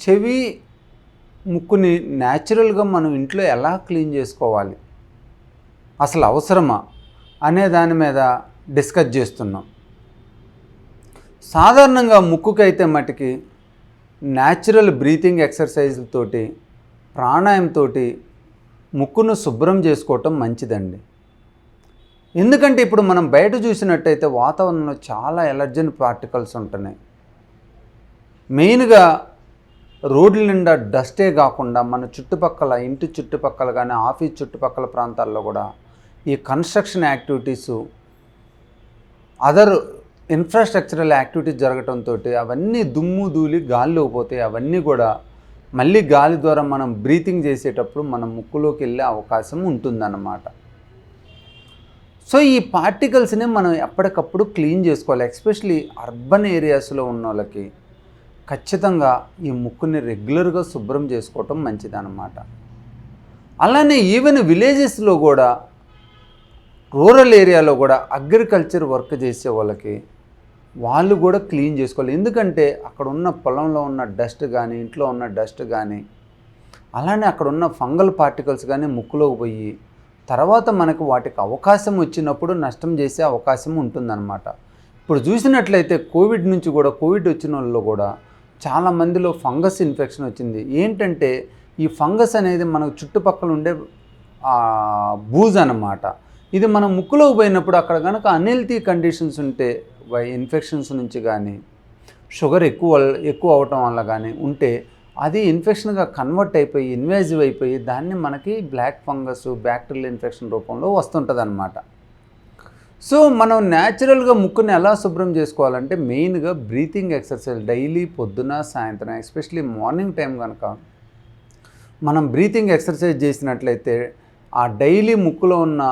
చెవి, ముక్కుని న్యాచురల్‌గా మనం ఇంట్లో ఎలా క్లీన్ చేసుకోవాలి? అసలు అవసరమా? అనే దాని మీద డిస్కస్ చేస్తున్నాం. సాధారణంగా ముక్కుకైతే మటికి న్యాచురల్ బ్రీతింగ్ ఎక్సర్సైజ్‌లతోటి, ప్రాణాయామంతోటి ముక్కును శుభ్రం చేసుకోవటం మంచిదండి. ఎందుకంటే ఇప్పుడు మనం బయట చూసినట్టయితే వాతావరణంలో చాలా ఎలర్జెన్ పార్టికల్స్ ఉంటున్నాయి. మెయిన్‌గా రోడ్ల నిండా డస్టే కాకుండా మన చుట్టుపక్కల ఇంటి చుట్టుపక్కల కానీ ఆఫీస్ చుట్టుపక్కల ప్రాంతాల్లో కూడా ఈ construction activities other infrastructural activities జరగటంతో అవన్నీ దుమ్ము ధూళి గాలిలోకి పోతాయి. అవన్నీ కూడా మళ్ళీ గాలి ద్వారా మనం బ్రీతింగ్ చేసేటప్పుడు మన ముక్కులోకి వెళ్ళే అవకాశం ఉంటుందన్నమాట. సో ఈ పార్టికల్స్ని మనం ఎప్పటికప్పుడు క్లీన్ చేసుకోవాలి. ఎస్పెషలీ అర్బన్ ఏరియాస్లో ఉన్న వాళ్ళకి ఖచ్చితంగా ఈ ముక్కుని రెగ్యులర్గా శుభ్రం చేసుకోవటం మంచిదన్నమాట. అలానే ఈవెన్ విలేజెస్లో కూడా రూరల్ ఏరియాలో కూడా అగ్రికల్చర్ వర్క్ చేసే వాళ్ళకి వాళ్ళు కూడా క్లీన్ చేసుకోవాలి. ఎందుకంటే అక్కడ ఉన్న పొలంలో ఉన్న డస్ట్ కానీ ఇంట్లో ఉన్న డస్ట్ కానీ అలానే అక్కడ ఉన్న ఫంగల్ పార్టికల్స్ కానీ ముక్కులోకి పోయి తర్వాత మనకు వాటికి అవకాశం వచ్చినప్పుడు నష్టం చేసే అవకాశం ఉంటుందన్నమాట. ఇప్పుడు చూసినట్లయితే కోవిడ్ నుంచి కూడా కోవిడ్ వచ్చిన వాళ్ళు కూడా చాలామందిలో ఫంగస్ ఇన్ఫెక్షన్ వచ్చింది. ఏంటంటే ఈ ఫంగస్ అనేది మనకు చుట్టుపక్కల ఉండే బూజ్ అన్నమాట. ఇది మన ముక్కులోకి పోయినప్పుడు అక్కడ కనుక అన్హెల్తీ కండిషన్స్ ఉంటే ఇన్ఫెక్షన్స్ నుంచి కానీ షుగర్ ఎక్కువ అవటం వల్ల కానీ ఉంటే అది ఇన్ఫెక్షన్గా కన్వర్ట్ అయిపోయి ఇన్వేజివ్ అయిపోయి దాన్ని మనకి బ్లాక్ ఫంగస్ బ్యాక్టీరియల్ ఇన్ఫెక్షన్ రూపంలో వస్తుంటుంది అన్నమాట. సో మనం న్యాచురల్గా ముక్కుని ఎలా శుభ్రం చేసుకోవాలంటే మెయిన్గా బ్రీతింగ్ ఎక్సర్సైజ్ డైలీ పొద్దున సాయంత్రం ఎస్పెషలీ మార్నింగ్ టైం కనుక మనం బ్రీతింగ్ ఎక్సర్సైజ్ చేసినట్లయితే ఆ డైలీ ముక్కులో ఉన్న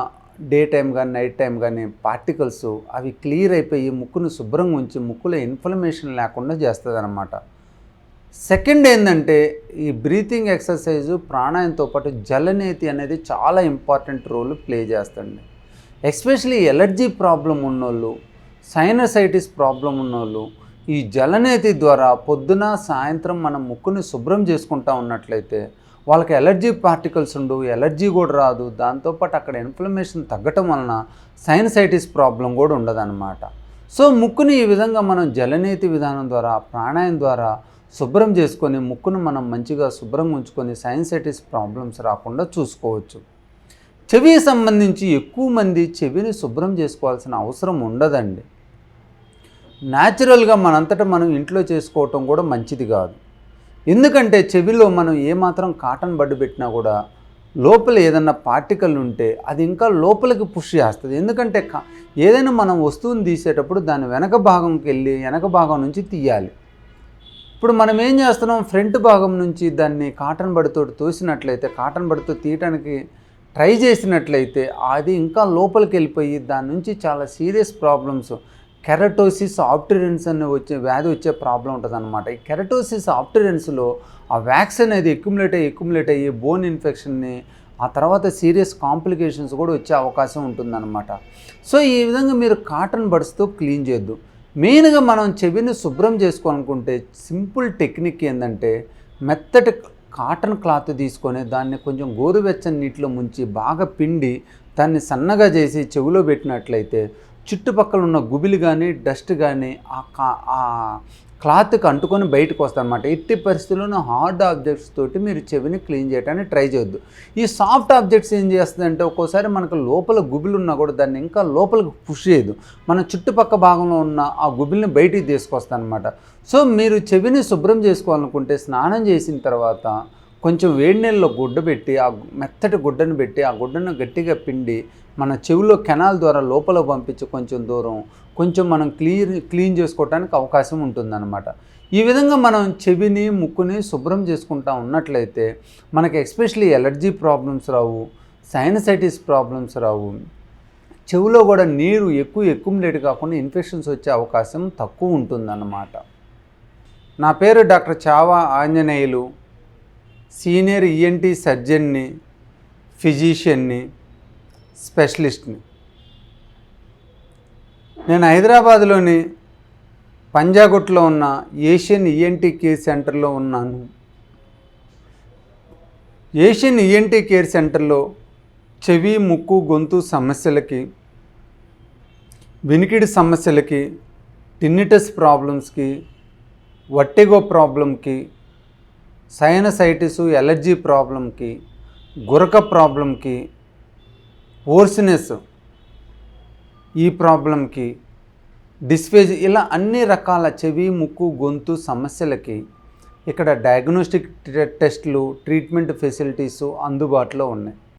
డే టైం కానీ నైట్ టైం కానీ పార్టికల్స్ అవి క్లియర్ అయిపోయి ముక్కును శుభ్రంగా ఉంచి ముక్కులో ఇన్ఫ్లమేషన్ లేకుండా చేస్తుంది అన్నమాట. సెకండ్ ఏంటంటే ఈ బ్రీతింగ్ ఎక్సర్సైజు ప్రాణాయంతో పాటు జలనేతి అనేది చాలా ఇంపార్టెంట్ రోల్ ప్లే చేస్తుంది. ఎస్పెషలీ ఎలర్జీ ప్రాబ్లం ఉన్నోళ్ళు సైనసైటిస్ ప్రాబ్లం ఉన్నోళ్ళు ఈ జలనేతి ద్వారా పొద్దున సాయంత్రం మనం ముక్కుని శుభ్రం చేసుకుంటూ ఉన్నట్లయితే వాళ్ళకి ఎలర్జీ పార్టికల్స్ ఉండవు, ఎలర్జీ కూడా రాదు. దాంతోపాటు అక్కడ ఇన్ఫ్లమేషన్ తగ్గటం వలన సైనసైటిస్ ప్రాబ్లం కూడా ఉండదన్నమాట. సో ముక్కుని ఈ విధంగా మనం జలనేతి విధానం ద్వారా ప్రాణాయామం ద్వారా శుభ్రం చేసుకొని ముక్కును మనం మంచిగా శుభ్రంగా ఉంచుకొని సైనసైటిస్ ప్రాబ్లమ్స్ రాకుండా చూసుకోవచ్చు. చెవికి సంబంధించి ఎక్కువ మంది చెవిని శుభ్రం చేసుకోవాల్సిన అవసరం ఉండదండి. న్యాచురల్గా మనంతటా మనం ఇంట్లో చేసుకోవటం కూడా మంచిది కాదు. ఎందుకంటే చెవిలో మనం ఏమాత్రం కాటన్ బడ్డు పెట్టినా కూడా లోపల ఏదన్నా పార్టికల్ ఉంటే అది ఇంకా లోపలికి పుష్ చేస్తుంది. ఎందుకంటే ఏదైనా మనం వస్తువుని తీసేటప్పుడు దాని వెనక భాగంకి వెళ్ళి వెనక భాగం నుంచి తీయాలి. ఇప్పుడు మనం ఏం చేస్తున్నాం, ఫ్రంట్ భాగం నుంచి దాన్ని కాటన్ బడ్డుతో తోసినట్లయితే కాటన్ బడ్డుతో తీయటానికి ట్రై చేసినట్లయితే అది ఇంకా లోపలికి వెళ్ళిపోయి దాని నుంచి చాలా సీరియస్ ప్రాబ్లమ్స్ కెరటోసిస్ ఆబ్టరెన్స్ అనే వ్యాధి వచ్చే ప్రాబ్లం ఉంటుంది అన్నమాట. ఈ కెరటోసిస్ ఆబ్టరెన్స్లో ఆ వ్యాక్స్ అనేది ఎక్యుములేట్ అయ్యి బోన్ ఇన్ఫెక్షన్ని ఆ తర్వాత సీరియస్ కాంప్లికేషన్స్ కూడా వచ్చే అవకాశం ఉంటుందన్నమాట. సో ఈ విధంగా మీరు కాటన్ బడ్స్తో క్లీన్ చేయొద్దు. మెయిన్గా మనం చెవిని శుభ్రం చేసుకోవాలనుకుంటే సింపుల్ టెక్నిక్ ఏంటంటే మెత్తటి కాటన్ క్లాత్ తీసుకొని దాన్ని కొంచెం గోరువెచ్చని నీటిలో ముంచి బాగా పిండి దాన్ని సన్నగా చేసి చెవిలో పెట్టినట్లయితే చుట్టుపక్కల ఉన్న గుబిలు కానీ డస్ట్ కానీ ఆ క్లాత్కి అంటుకొని బయటకు వస్తారనమాట. ఎట్టి పరిస్థితుల్లోనూ హార్డ్ ఆబ్జెక్ట్స్ తోటి మీరు చెవిని క్లీన్ చేయడానికి ట్రై చేయొద్దు. ఈ సాఫ్ట్ ఆబ్జెక్ట్స్ ఏం చేస్తుందంటే ఒక్కోసారి మనకు లోపల గుబిలు ఉన్నా కూడా దాన్ని ఇంకా లోపలికి పుష్ చేయదు, మన చుట్టుపక్కల భాగంలో ఉన్న ఆ గుబిల్ని బయటికి తీసుకొస్తాను అనమాట. సో మీరు చెవిని శుభ్రం చేసుకోవాలనుకుంటే స్నానం చేసిన తర్వాత కొంచెం వేడి నీళ్ళలో గుడ్డ పెట్టి ఆ మెత్తటి గుడ్డను పెట్టి ఆ గుడ్డను గట్టిగా పిండి మన చెవిలో కెనాల్ ద్వారా లోపల పంపించి కొంచెం దూరం కొంచెం మనం క్లీన్ చేసుకోవడానికి అవకాశం ఉంటుందన్నమాట. ఈ విధంగా మనం చెవిని ముక్కుని శుభ్రం చేసుకుంటా ఉన్నట్లయితే మనకి ఎస్పెషలీ ఎలర్జీ ప్రాబ్లమ్స్ రావు, సైనసైటిస్ ప్రాబ్లమ్స్ రావు, చెవిలో కూడా నీరు ఎక్కువ కాకుండా ఇన్ఫెక్షన్స్ వచ్చే అవకాశం తక్కువ ఉంటుందన్నమాట. నా పేరు doctor Chhaava Anjaneyulu, senior E.N.T సర్జన్ని, ఫిజిషియన్ని, స్పెషలిస్ట్ని. నేను హైదరాబాద్లోని పంజాగుట్టలో ఉన్న ఏషియన్ ఈఎన్టీ కేర్ సెంటర్లో ఉన్నాను. ఏషియన్ ఈఎన్టీ కేర్ సెంటర్లో చెవి, ముక్కు, గొంతు సమస్యలకి, వినికిడి సమస్యలకి, టిన్నిటస్ ప్రాబ్లమ్స్కి, వర్టిగో ప్రాబ్లంకి, సైనసైటిస్, ఎలర్జీ ప్రాబ్లంకి, గురక ప్రాబ్లంకి, హోర్స్నెస్ ఈ ప్రాబ్లంకి, డిస్ఫేజ్, ఇలా అన్ని రకాల చెవి, ముక్కు, గొంతు సమస్యలకి ఇక్కడ డయాగ్నోస్టిక్ టెస్టులు, ట్రీట్మెంట్ ఫెసిలిటీసు అందుబాటులో ఉన్నాయి.